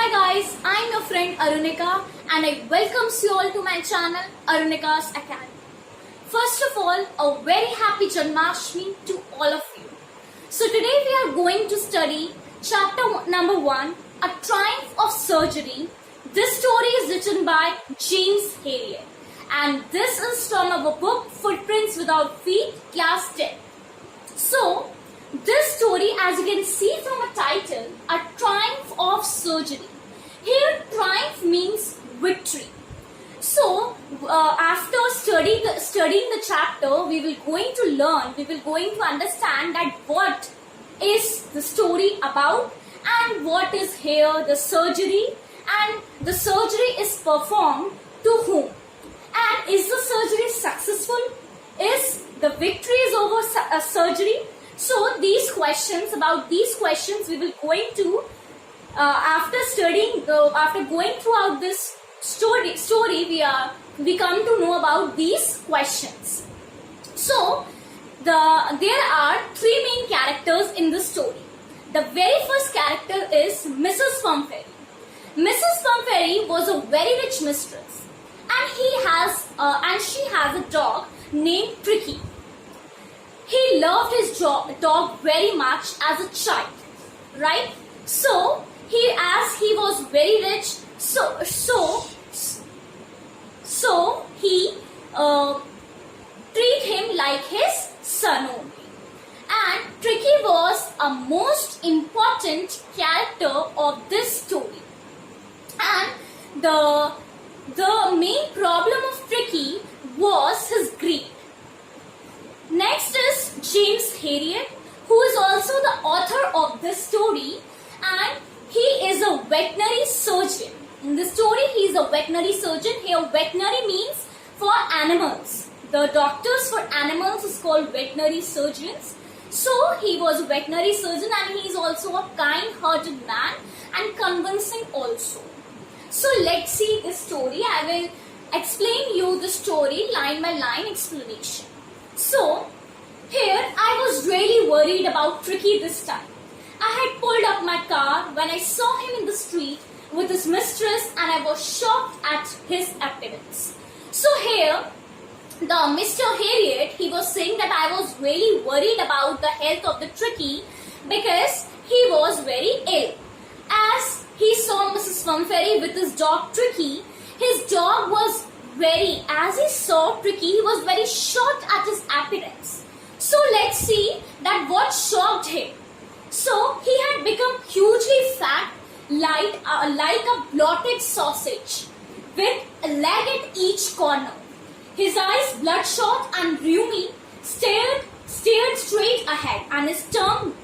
Hi guys, I'm your friend Arunika and I welcomes you all to my channel ARUNIKA'S Academy. First of all, a very happy Janamasthmi to all of you. So today we are going to study chapter number 1, A Triumph of Surgery. This story is written by James Herriot and this is from our book Footprints Without Feet, class 10. So, this story, as you can see from a title, A Triumph of Surgery. Here, triumph means victory. So, after studying the chapter, we will going to understand that what is the story about and what is here the surgery, and the surgery is performed to whom, and is the surgery successful? Is the victory is over surgery? So these questions we will going to after going throughout this story we come to know about these questions. So there are three main characters in the story. The very first character is Mrs Pumpherry. Mrs Pumpherry was a very rich mistress, and she has a dog named Tricki. He loved his dog very much as a child, right? So as he was very rich, so he treat him like his son only. And Tricki was a most important character of this story. And the main problem of Tricki was his greed. Next is James Herriot, who is also the author of this story, and he is a veterinary surgeon. In the story, he is a veterinary surgeon. Here, veterinary means for animals. The doctors for animals is called veterinary surgeons. So, he was a veterinary surgeon and he is also a kind-hearted man and convincing also. So, let's see this story. I will explain you the story line by line explanation. So, here I was really worried about Tricki this time. I had pulled up my car when I saw him in the street with his mistress and I was shocked at his appearance. So here, the Mr. Herriot, he was saying that I was really worried about the health of the Tricki because he was very ill. As he saw Mrs. Pumpherry with his dog Tricki, his dog was as he saw Tricki, he was very shocked at his appearance. So let's see that what shocked him. So he had become hugely fat, like a bloated sausage, with a leg at each corner. His eyes bloodshot and rheumy, stared straight ahead, and his tongue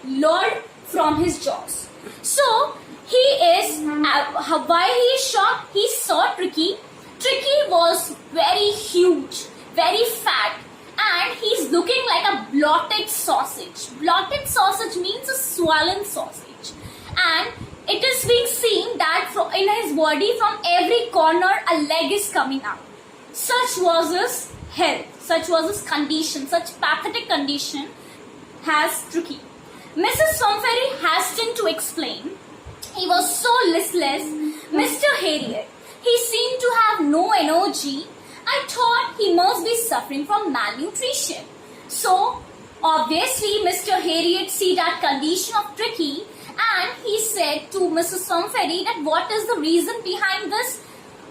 lolled from his jaws. So he is, while he is shocked, he saw Tricki. Tricki was very huge, very fat, and he's looking like a bloated sausage. Bloated sausage means a swollen sausage. And it is being seen that in his body from every corner a leg is coming out. Such was his health, such was his condition, such pathetic condition has Tricki. Mrs. Pumpherry hastened to explain. He was so listless, Mr. Herriot. He seemed to have no energy. I thought he must be suffering from malnutrition. So, obviously, Mr. Herriot see that condition of Tricki and he said to Mrs. Pumpherry that what is the reason behind this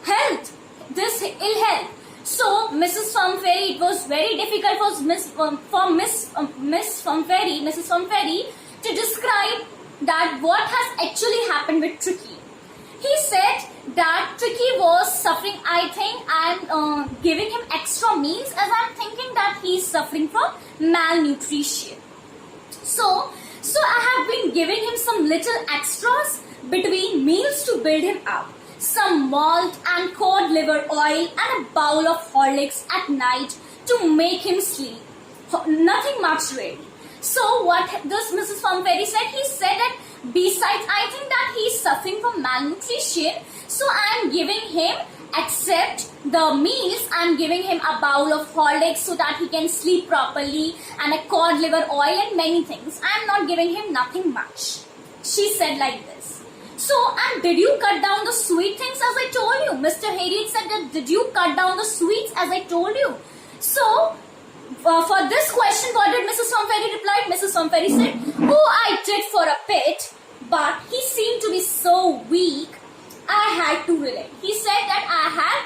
health, this ill health. So, Mrs. Pumpherry, it was very difficult for Mrs. Pumpherry to describe that what has actually happened with Tricki. He said that Tricki was suffering. I think I'm giving him extra meals as I'm thinking that he's suffering from malnutrition. So I have been giving him some little extras between meals to build him up. Some malt and cod liver oil and a bowl of Horlicks at night to make him sleep. Nothing much really. So what this Mrs. Pumpherry said, he said that besides, I think that he is suffering from malnutrition. So I am giving him, except the meals, I am giving him a bowl of Horlicks so that he can sleep properly, and a cod liver oil and many things. I am not giving him nothing much. She said like this. So, and did you cut down the sweet things as I told you? Mr. Herriot said that, did you cut down the sweets as I told you? So, for this question, what did Mrs. Pumpherry reply? Mrs. Pumpherry said, oh, I did for a bit, but he seemed to be so weak, I had to relent. He said that I had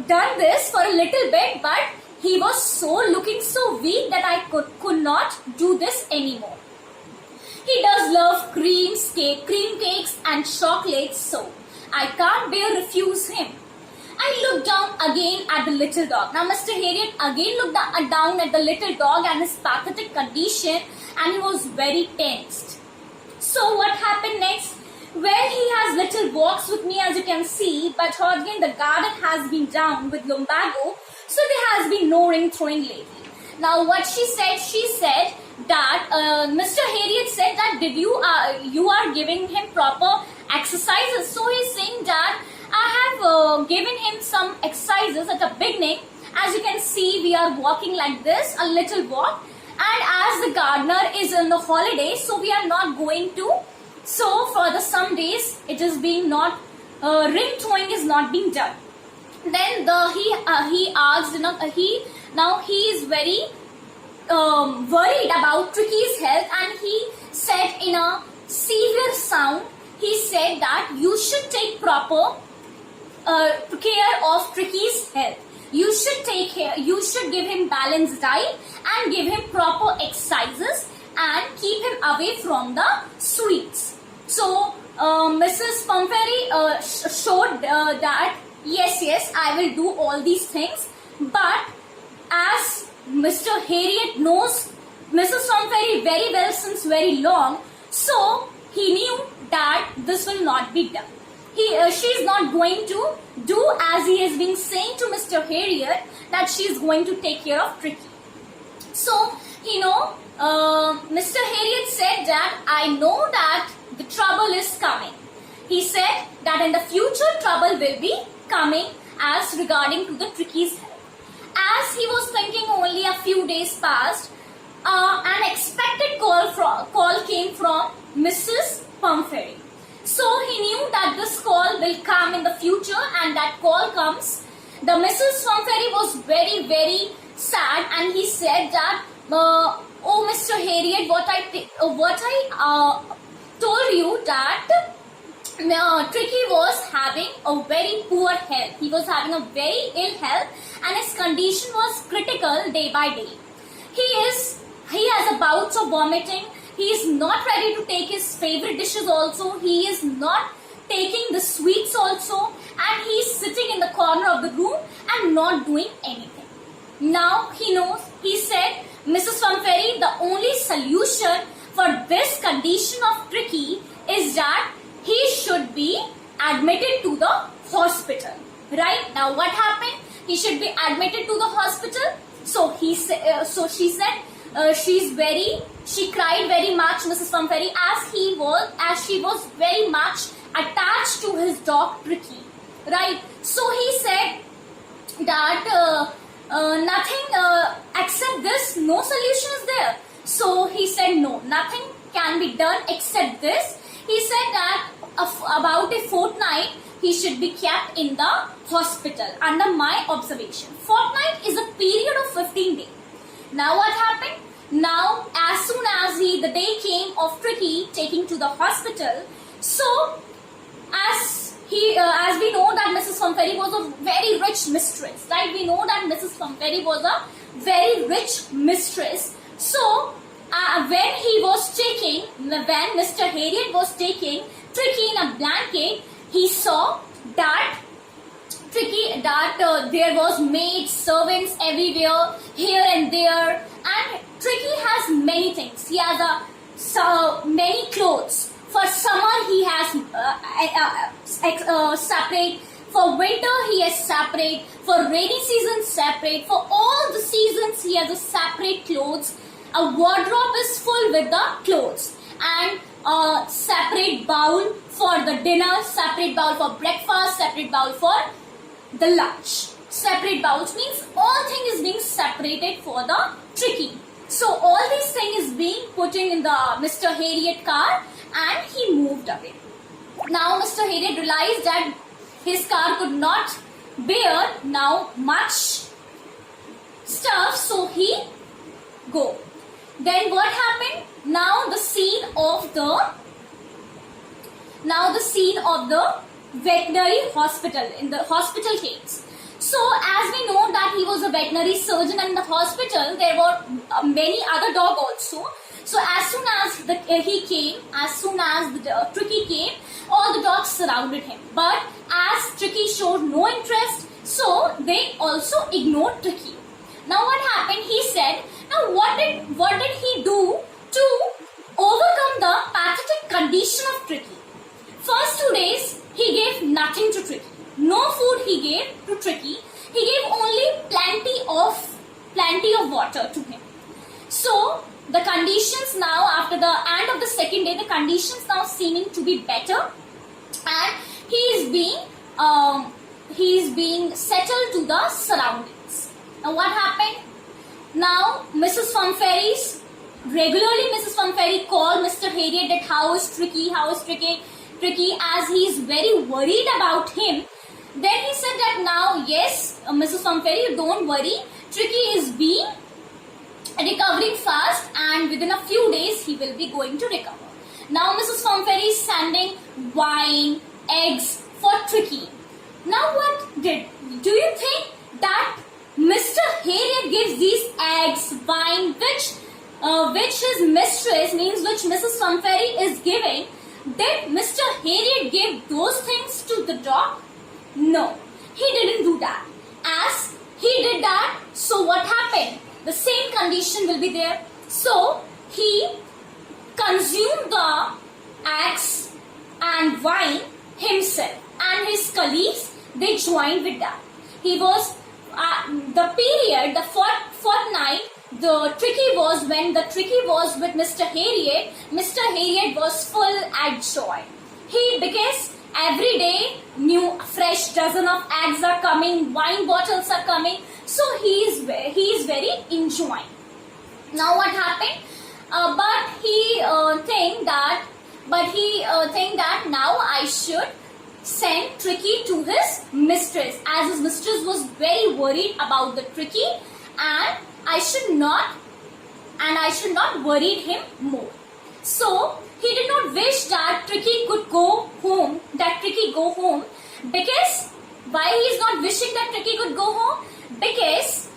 done this for a little bit, but he was looking so weak that I could not do this anymore. He does love cream cakes and chocolates, so I can't bear refuse him. I looked down again at the little dog. Now Mr. Herriot again looked down at the little dog and his pathetic condition, and he was very tensed. So what happened next? Well, he has little walks with me, as you can see, but again the garden has been down with lumbago, so there has been no ring throwing lately. Now what she said that Mr. Herriot said that you are giving him proper exercises. So he's saying that I have given him some exercises at the beginning. As you can see, we are walking like this, a little walk, and as the gardener is on the holiday, so we are not going to. So for the some days it is being not ring throwing is not being done. Then he asked, he is very worried about Tricki's health, and he said in a severe sound, he said that you should take proper care of Tricki's health. You should give him balanced diet and give him proper exercises and keep him away from the sweets. So Mrs. Pumpherry showed that yes, I will do all these things, but as Mr. Herriot knows Mrs. Pumpherry very well since very long, so he knew that this will not be done. She is not going to do as he has been saying to Mr. Herriot, that she is going to take care of Tricki. So, Mr. Herriot said that I know that the trouble is coming. He said that in the future trouble will be coming as regarding to the Tricki's health. As he was thinking, only a few days passed, an unexpected call came from Mrs. Pumpherry. So he knew that this call will come in the future, and that call comes. The Mrs. Pumpherry was very, very sad, and he said that, oh Mr. Herriot, what I told you that Tricki was having a very poor health. He was having a very ill health, and his condition was critical day by day. He has bouts of vomiting. He is not ready to take his favorite dishes also. He is not taking the sweets also, and he is sitting in the corner of the room and not doing anything. Now he knows. He said, Mrs. Pumpherry, the only solution for this condition of Tricki is that he should be admitted to the hospital. Right? Now what happened? He should be admitted to the hospital. So she said she cried very much, Mrs. Pumpherry, as she was very much attached to his dog Tricki. Right? So he said that nothing except this, no solution is there. So he said no, nothing can be done except this. He said that about a fortnight he should be kept in the hospital under my observation. Fortnight is a period of 15 days. Now what happened? Now as soon as the day came of Tricki taking to the hospital, so as we know that Mrs. Pumpherry was a very rich mistress, right? We know that Mrs. Pumpherry was a very rich mistress. So when Mr. Herriot was taking Tricki in a blanket, he saw that there was maids, servants everywhere, here and there, and Tricki has many things. He has many clothes. For summer he has separate. For winter he has separate. For rainy season separate. For all the seasons he has a separate clothes. A wardrobe is full with the clothes, and a separate bowl for the dinner, separate bowl for breakfast, separate bowl for the lunch. Separate bowls means all things is being separated for the Tricki. So all these things is being put in the Mr. Herriot car, and he moved away. Now Mr. Herriot realized that his car could not bear now much stuff, so he go. Then what happened? Now the scene of the veterinary hospital, in the hospital case. So as we know that he was a veterinary surgeon, and in the hospital there were many other dogs also. So as soon as Tricki came, all the dogs surrounded him. But as Tricki showed no interest, so they also ignored Tricki. Now what happened? He said, now what did he do to overcome the pathetic condition of Tricki? First 2 days he gave nothing to Tricki. No food he gave to Tricki. He gave only plenty of water to him. So the conditions now, after the end of the second day, the conditions now seeming to be better, and he is being settled to the surroundings. Now what happened? Now Mrs Pumpherry called Mr. Herriot that how is Tricki, as he is very worried about him. Then he said that now, yes, Mrs. Pumpherry, don't worry, Tricki is being recovering fast, and within a few days he will be going to recover. Now Mrs. Pumpherry is sending wine, eggs for Tricki. Now do you think that Mr. Herriot gives these eggs, wine, which his mistress, means which Mrs. Pumpherry is giving? Did Mr. Herriot give those things to the dog? No, he didn't do that. As he did that, so what happened? The same condition will be there. So he consumed the eggs and wine himself, and his colleagues, they joined with that. He was the fortnight, when the Tricki was with Mr. Herriot, Mr. Herriot was full at joy. Because every day new fresh dozen of eggs are coming, wine bottles are coming, so he is very enjoying. Now what happened? But he think that now I should send Tricki to his mistress, as his mistress was very worried about the Tricki, and I should not worry him more. So he did not wish that Tricki go home. Because why he is not wishing that Tricki could go home? Because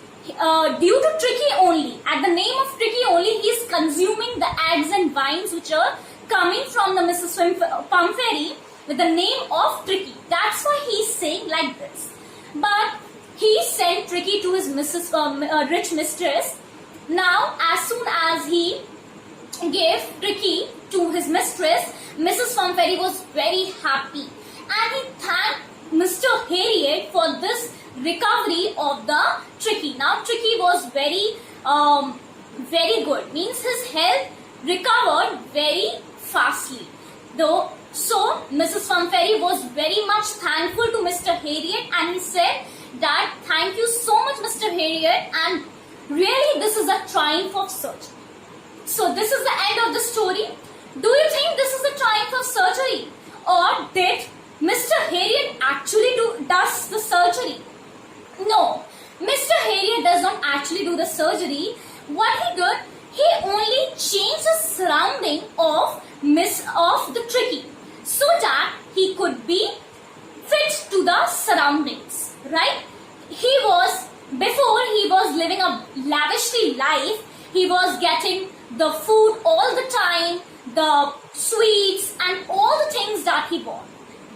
due to Tricki only, at the name of Tricki only, he is consuming the eggs and wines which are coming from the Mrs. Pumpherry with the name of Tricki. That's why he is saying like this. But he sent Tricki to his rich mistress. Now, as soon as he gave Tricki to his mistress, Mrs. Pumpherry was very happy, and he thanked Mr. Herriot for this recovery of the Tricki. Now Tricki was very good, means his health recovered very fastly. So Mrs. Pumpherry was very much thankful to Mr. Herriot, and he said that thank you so much, Mr. Herriot, and really this is a triumph of surgery. So this is the end of the story. Do you think this is the triumph of surgery, or did Mr. Herriot actually does the surgery? No, Mr. Herriot does not actually do the surgery. What he did, he only changed the surrounding of the Tricki so that he could be fit to the surroundings, right? Before he was living a lavishly life. He was getting the food all the time, the sweets and all the things that he wanted.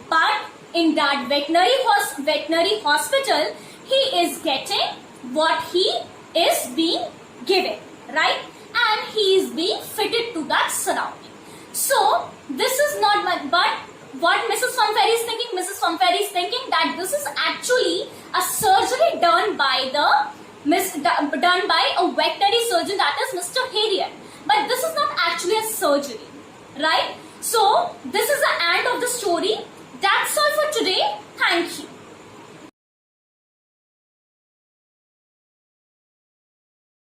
But in that veterinary hospital, he is getting what he is being given, right? And he is being fitted to that surrounding. So this is not but what Mrs. Pumpherry is thinking? Mrs. Pumpherry is thinking that this is actually a surgery done by a veterinary surgeon, that is Mr. Herriot. But this is not actually a surgery, right? So this is the end of the story. That's all for today. Thank you.